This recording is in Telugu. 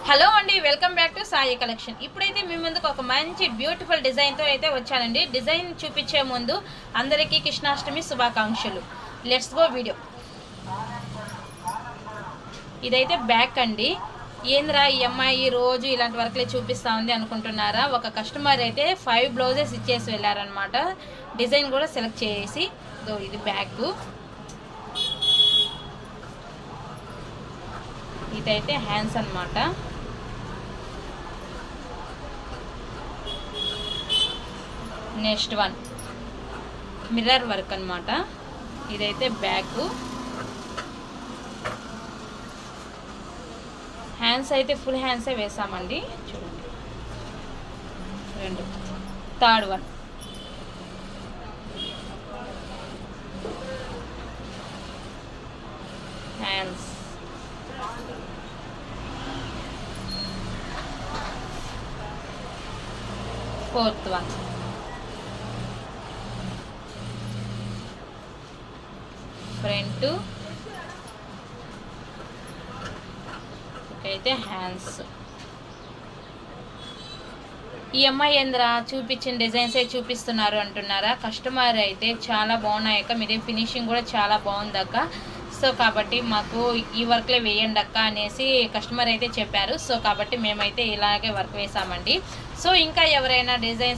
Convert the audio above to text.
హలో అండి, welcome back to Sai collection. ఇప్పుడైతే మీ ముందుకు ఒక మంచి బ్యూటిఫుల్ డిజైన్తో అయితే వచ్చానండి. డిజైన్ చూపించే ముందు అందరికీ కృష్ణాష్టమి శుభాకాంక్షలు. Let's go video. ఇదైతే బ్యాక్ అండి. ఏంద్రా ఈ అమ్మాయి రోజు ఇలాంటి వర్క్లే చూపిస్తా ఉంది అనుకుంటున్నారా? ఒక కస్టమర్ అయితే 5 బ్లౌజెస్ ఇచ్చేసి వెళ్ళారనమాట. డిజైన్ కూడా సెలెక్ట్ చేసి ఇది బ్యాక్. ఇదైతే హ్యాండ్స్ అన్నమాట. నెక్స్ట్ వన్ మిర్రర్ వర్క్ అన్నమాట. ఇదైతే బ్యాక్. హ్యాండ్స్ అయితే ఫుల్ హ్యాండ్సే వేసామండి. చూడండి, రెండు. Third one hands. Fourth one front. అయితే హ్యాండ్స్. ఈ అమ్మాయి ఏంద్రా చూపించిన డిజైన్సే చూపిస్తున్నారు అంటున్నారా? కస్టమర్ అయితే చాలా బాగున్నాయి అక్క, మీరే ఫినిషింగ్ కూడా చాలా బాగుంది అక్క, సో కాబట్టి మాకు ఈ వర్క్లే వేయండి అక్క అనేసి కస్టమర్ అయితే చెప్పారు. సో కాబట్టి మేమైతే ఇలాగే వర్క్ వేసామండి. సో ఇంకా ఎవరైనా డిజైన్స్